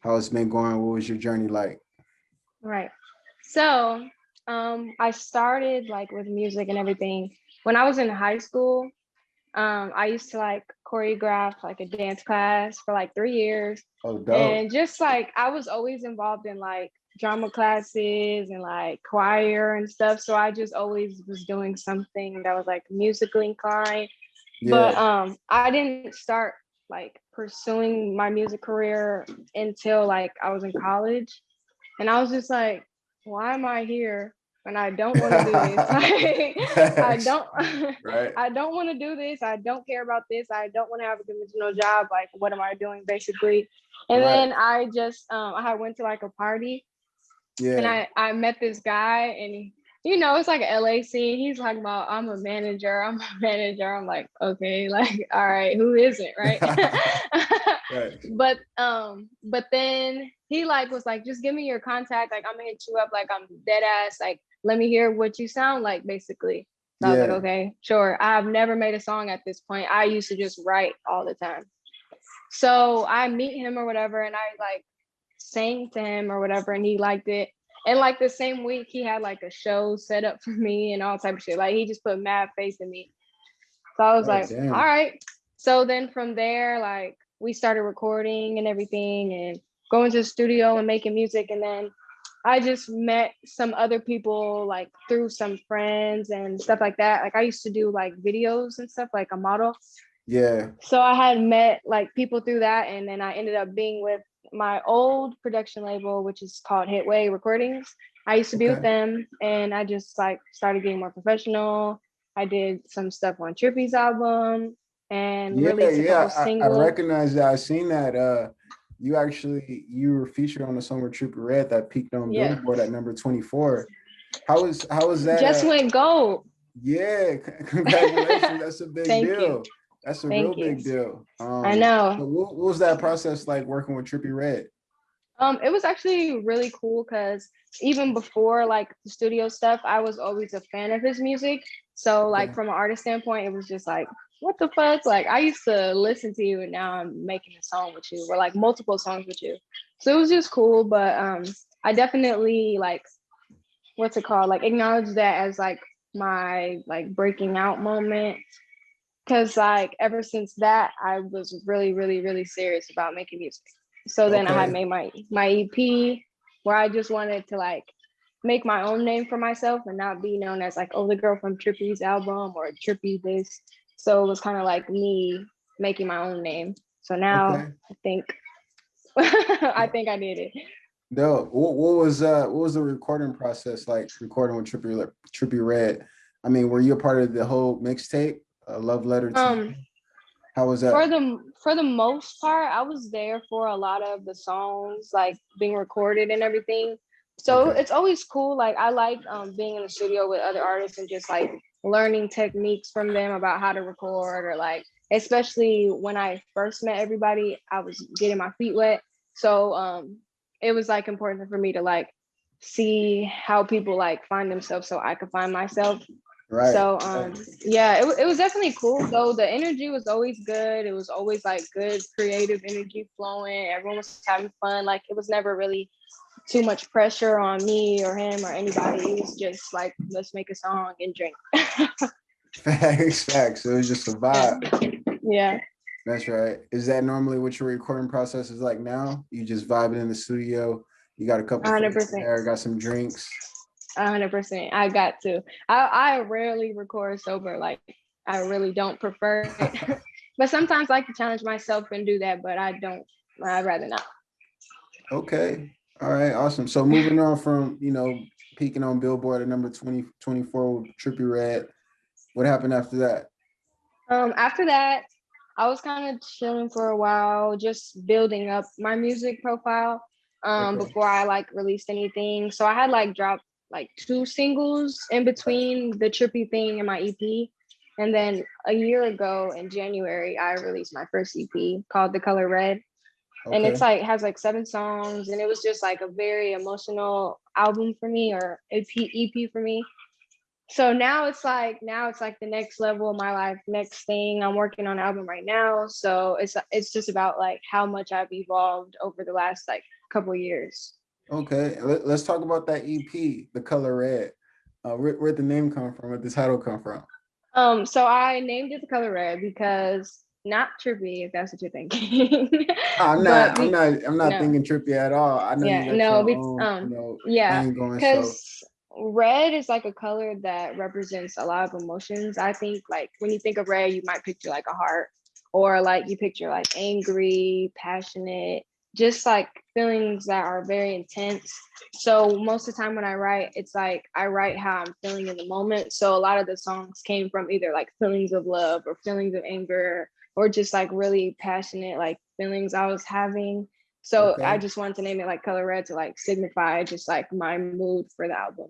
how it's been going. What was your journey like? Right. So, I started like with music and everything when I was in high school. I used to like choreograph like a dance class for like 3 years. Oh, dope. And just like I was always involved in like drama classes and like choir and stuff. So I just always was doing something that was like musically inclined. Yeah. But I didn't start like pursuing my music career until like I was in college. And I was just like, why am I here when I don't want to do this? Like, I Facts. don't, Right. I don't want to do this. I don't care about this. I don't want to have a conventional job. Like, what am I doing basically? And Right. then I just, I had went to like a party and Yeah. I met this guy and it's like an LA scene. He's talking about, I'm a manager. I'm a manager. I'm like, okay, like, all right, who isn't, right? Right. but then he like was like, just give me your contact. Like, I'm gonna hit you up. Like, I'm dead ass. Like, let me hear what you sound like, basically. So I was like, Yeah. okay, sure. I've never made a song at this point. I used to just write all the time. So I meet him or whatever, and I like sang to him or whatever, and he liked it. And like the same week, he had like a show set up for me and all type of shit. Like he just put mad faith in me. So I was Oh, like, all damn. right. So then from there, like we started recording and everything and going to the studio and making music. And then I just met some other people like through some friends and stuff like that. Like I used to do like videos and stuff like a model. Yeah. So I had met like people through that, and then I ended up being with my old production label, which is called Hitway Recordings. I used to be with Okay. them, and I just like started getting more professional. I did some stuff on Trippie's album and Yeah, released a couple I singles. recognize that. I seen that. You were featured on the song with Trippie Red that peaked on Yeah, Billboard at number 24. How was that? just went gold. Yeah, congratulations. That's a big Thank you, deal. That's a real thank you. big deal. I know. But what was that process like working with Trippie Red? It was actually really cool because even before like the studio stuff, I was always a fan of his music. So like Okay. from an artist standpoint, it was just like, what the fuck? Like I used to listen to you and now I'm making a song with you or like multiple songs with you. So it was just cool. But I definitely like what's it called? Like acknowledge that as like my like breaking out moment. Cause like ever since that, I was really, really, really serious about making music. So then I had Okay. made my EP where I just wanted to like make my own name for myself and not be known as like, oh, the girl from Trippie's album or Trippie this. So it was kind of like me making my own name. So now Okay. I think I think I did it. No, what was the recording process like recording with Trippie Red? I mean, were you a part of the whole mixtape, Love Letter to You? Um, How was for that? the most part, I was there for a lot of the songs like being recorded and everything. So Okay. it's always cool. Like I like being in the studio with other artists and just like learning techniques from them about how to record or like especially when I first met everybody, I was getting my feet wet. So it was like important for me to like see how people like find themselves so I could find myself. Right. So Right. yeah, it was definitely cool though. The energy was always good. It was always like good creative energy flowing. Everyone was having fun. Like it was never really too much pressure on me or him or anybody. It was just like let's make a song and drink. Facts, facts. It was just a Yeah. vibe. Yeah. That's right. Is that normally what your recording process is like now? You just vibing in the studio. You got a couple friends 100%. there, got some drinks. 100%. I got to. I rarely record sober. Like I really don't prefer it. But sometimes I like to challenge myself and do that, but I don't. I'd rather not. Okay. All right. Awesome. So moving on from, peaking on Billboard at number 2024 with Trippie Red. What happened after that? After that, I was kind of chilling for a while, just building up my music profile Okay. before I like released anything. So I had like dropped like two singles in between the Trippy thing and my EP. And then a year ago in January, I released my first EP called The Color Red. And it's Okay. like has like 7 songs, and it was just like a very emotional album for me or EP for me. So now it's like the next level of my life, next thing. I'm working on an album right now. So it's just about like how much I've evolved over the last like couple years. Okay, let's talk about that EP, The Color Red. Where'd the name come from? Where'd the title come from? So I named it the color red because not trippy, if that's what you're thinking. I'm but not, I'm be not, I'm not no, thinking trippy at all. I know you yeah, got no, your be own, yeah, lane going. So, because red is like a color that represents a lot of emotions. I think like when you think of red, you might picture like a heart, or like you picture like angry, passionate, just like feelings that are very intense. So most of the time when I write, it's like I write how I'm feeling in the moment. So a lot of the songs came from either like feelings of love or feelings of anger or just like really passionate like feelings I was having. So I okay. just wanted to name it like Color Red to like signify just like my mood for the album.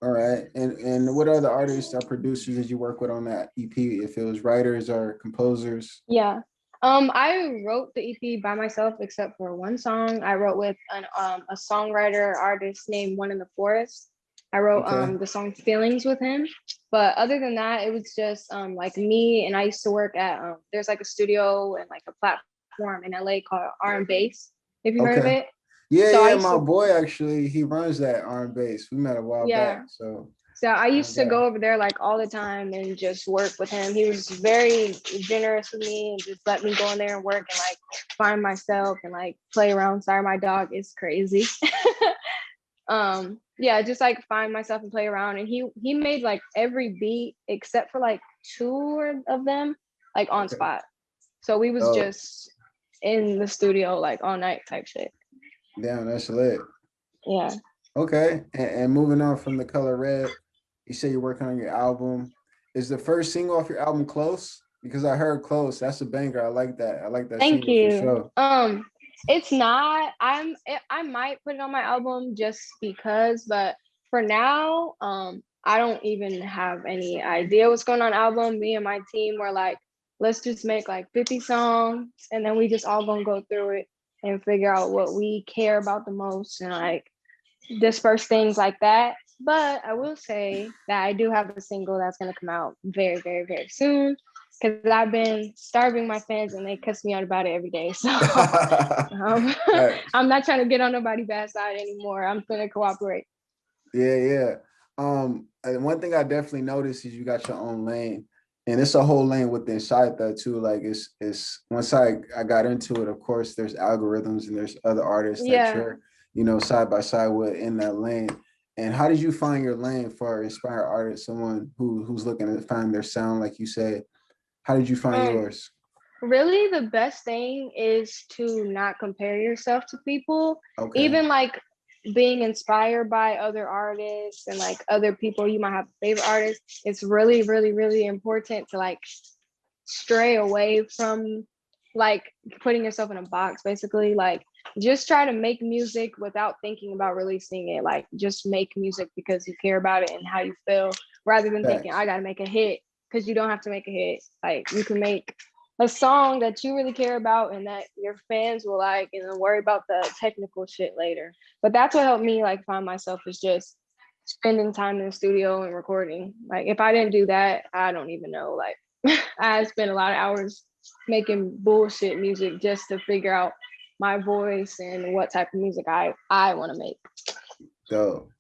All right. And what other artists or producers did you work with on that EP? If it was writers or composers? Yeah. I wrote the EP by myself except for one song. I wrote with a songwriter artist named One in the Forest. I wrote Okay. the song Feelings with him. But other than that, it was just like me, and I used to work at there's like a studio and like a platform in LA called R and Bass, if you heard of Okay. it. Yeah, So I yeah. used My to boy actually, he runs that R and bass. We met a while back. yeah. So So I I was used to there. go over there like all the time and just work with him. He was very generous with me and just let me go in there and work and like find myself and like play around. Sorry, my dog is crazy. Yeah, just like find myself and play around. And he made like every beat except for like two of them like on Okay. spot. So we was Oh, just in the studio like all night type shit. damn, that's lit. Yeah. Okay. And moving on from The Color Red, you say you're working on your album. Is the first single off your album Close? Because I heard Close. That's a banger. I like that. I like that Thank single for you. sure. It's not. I might put it on my album just because, but for now, I don't even have any idea what's going on album. Me and my team were like, let's just make like 50 songs and then we just all gonna go through it and figure out what we care about the most and like disperse things like that. But I will say that I do have a single that's gonna come out very, very, very soon because I've been starving my fans and they cuss me out about it every day. So um, Facts. I'm not trying to get on nobody's bad side anymore. I'm gonna cooperate. Yeah, yeah. And one thing I definitely noticed is you got your own lane, and it's a whole lane within inside that too. Like it's once I got into it, of course, there's algorithms and there's other artists that Yeah. you're, side by side with in that lane. And how did you find your lane for inspired artists, someone who's looking to find their sound, like you said? How did you find Um, yours? Really, the best thing is to not compare yourself to people, Okay, even like being inspired by other artists and like other people you might have favorite artists. It's really, really, really important to like stray away from like putting yourself in a box basically like just try to make music without thinking about releasing it like just make music because you care about it and how you feel rather than thinking thanks. I gotta make a hit because you don't have to make a hit like you can make a song that you really care about and that your fans will like and then worry about the technical shit later but that's what helped me like find myself is just spending time in the studio and recording like if I didn't do that I don't even know like I spent a lot of hours making bullshit music just to figure out my voice and what type of music I want to make. Dope.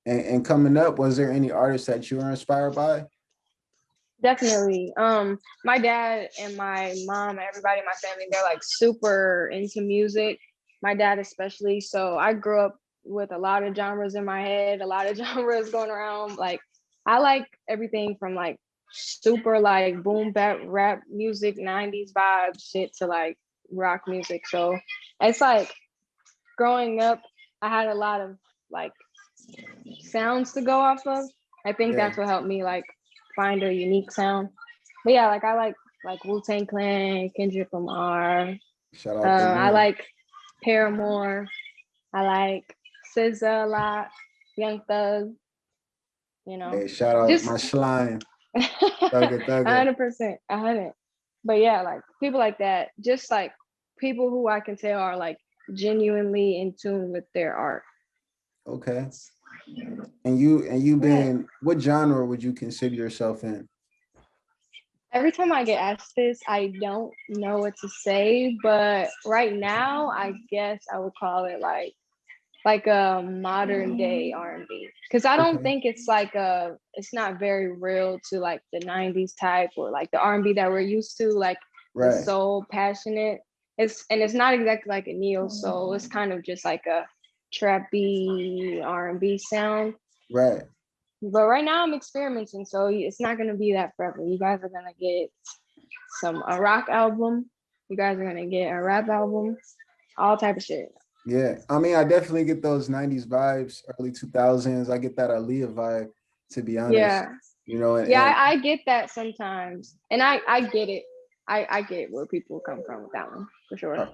And coming up, was there any artists that you were inspired by? Definitely. My dad and my mom, everybody in my family, they're like super into music. My dad especially. So I grew up with a lot of genres in my head, a lot of genres going around. Like I like everything from like super like boom bap rap music, 90s vibe shit to like rock music. So it's like growing up, I had a lot of like sounds to go off of. I think Yeah. that's what helped me like find a unique sound. But yeah, like I like Wu-Tang Clan, Kendrick Lamar. Shout out to I them. like Paramore. I like SZA a lot, Young Thug. You know, Hey, shout out just my slime. a Thugger, thugger. 100%, 100. But yeah, like people like that, just like people who I can tell are like genuinely in tune with their art. Okay. And you've Yeah. been, what genre would you consider yourself in? Every time I get asked this, I don't know what to say, but right now, I guess I would call it like a modern day R&B, because I don't Okay. think it's like it's not very real to like the 90s type or like the R&B that we're used to, like the Right. soul passionate. It's not exactly like a neo soul. It's kind of just like a trappy R&B sound. Right. But right now I'm experimenting, so it's not gonna be that forever. You guys are gonna get a rock album. You guys are gonna get a rap album, all type of shit. Yeah. I mean, I definitely get those 90s vibes, early 2000s. I get that Aaliyah vibe, to be honest. Yeah. You know, Yeah, and I get that sometimes, and I get it. I get where people come from with that one for sure. uh,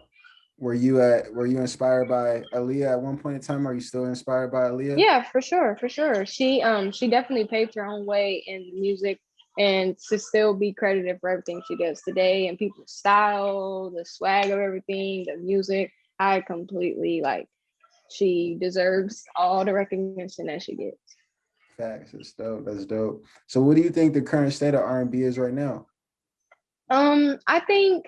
were you inspired by Aaliyah at one point in time? Are you still inspired by Aaliyah? Yeah, for sure, for sure. She definitely paved her own way in music, and to still be credited for everything she does today and people's style, the swag of everything, the music. I completely like. She deserves all the recognition that she gets. Facts. That's dope. That's dope. So what do you think the current state of R&B is right now? I think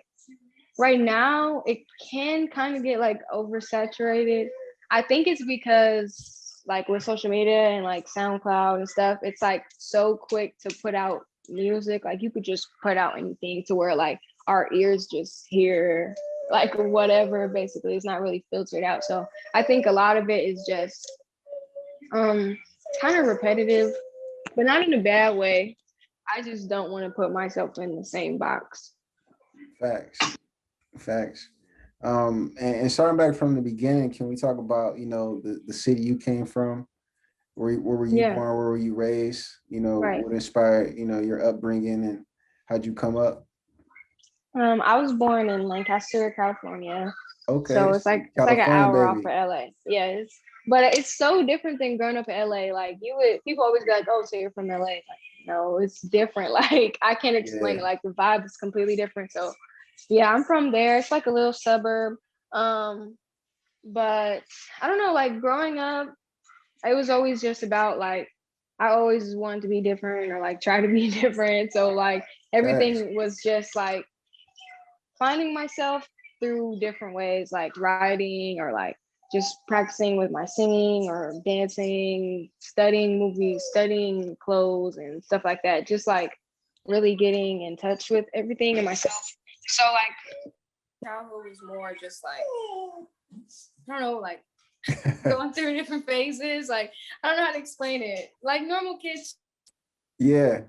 right now it can kind of get like oversaturated. I think it's because like with social media and like SoundCloud and stuff, it's like so quick to put out music. Like you could just put out anything to where like our ears just hear like whatever. Basically, it's not really filtered out. So I think a lot of it is just um kind of repetitive, but not in a bad way. I just don't want to put myself in the same box. Facts. Facts. And starting back from the beginning, can we talk about, the city you came from? Where were you Yeah, born? Where were you raised? right. What inspired, your upbringing, and how'd you come up? I was born in Lancaster, California. Okay, So so it's like an California hour off of baby. LA. Yeah, but it's so different than growing up in LA. Like you would people always be like, "Oh, so you're from LA?" Like, no, it's different. Like I can't explain it. Yeah. Like the vibe is completely different. So yeah, I'm from there. It's like a little suburb. Um, but I don't know, like growing up, it was always just about like I always wanted to be different or like try to be different. So like Facts. everything was just like finding myself through different ways, like writing or like just practicing with my singing or dancing, studying movies, studying clothes and stuff like that. Just like really getting in touch with everything and myself. So like childhood was more just like I don't know, like going through different phases. Like I don't know how to explain it. Like normal kids. Yeah.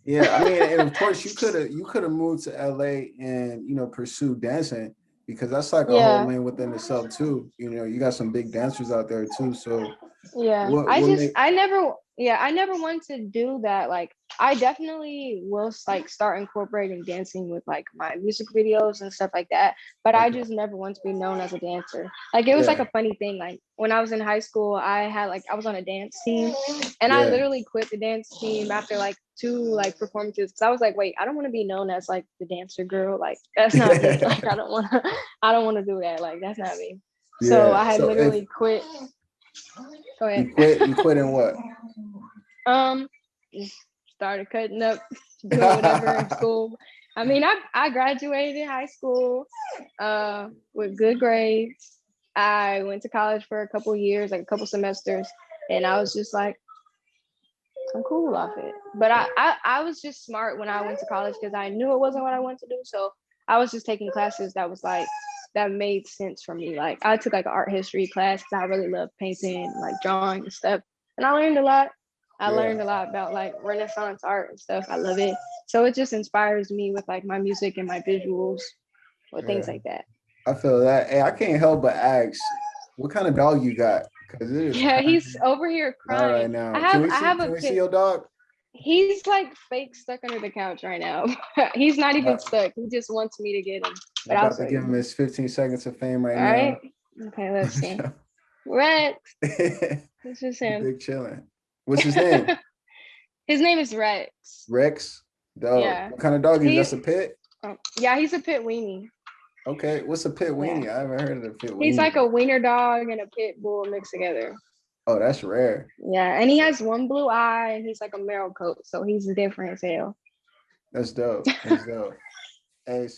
Yeah. I mean, and of course you could have moved to LA and, pursue dancing, because that's like a whole Yeah. lane within itself too. You got some big dancers out there too. So Yeah, what make I never wanted to do that. Like, I definitely will like start incorporating dancing with like my music videos and stuff like that. But I okay. just never want to be known as a dancer. Like, it was like Yeah. a funny thing. Like, when I was in high school, I was on a dance team, and I Yeah. literally quit the dance team after like two like performances because I was like, wait, I don't want to be known as like the dancer girl. Like, that's not me. Like, I don't want to do that. Like, that's not me. So Yeah. I had So if literally quit. Go ahead. you quit in what? Um, just started cutting up, doing whatever in school. I mean, I graduated high school with good grades. I went to college for a couple years, like a couple semesters, and I was just like, I'm cool off it. But I was just smart when I went to college because I knew it wasn't what I wanted to do. So I was just taking classes that was like that made sense for me. Like I took like an art history class because I really love painting, like drawing and stuff. And I learned a lot. I Yeah. learned a lot about like Renaissance art and stuff. I love it. So it just inspires me with like my music and my visuals or things Yeah. like that. I feel that. Hey, I can't help but ask, what kind of dog you got? Because it is Yeah, he's crazy. over here Not crying. right now. Can we I see? have a Can we see pit. your dog? He's like fake stuck under the couch right now. He's not even Uh, stuck. He just wants me to get him. I'm But I'll about to show give you. him his 15 seconds of fame right All right. now. Okay, let's see. Rex. This is him. Big chilling. What's his name? His name is Rex. Rex. Dog. Yeah. What kind of dog is He that's a pit? yeah, he's a pit weenie. Okay. What's a pit Yeah. weenie? I haven't heard of a pit He's like weenie. a wiener dog and a pit bull mixed together. Oh, that's rare. Yeah, and he has one blue eye, and he's like a marrow coat, so he's different as hell. That's dope. That's dope. Hey,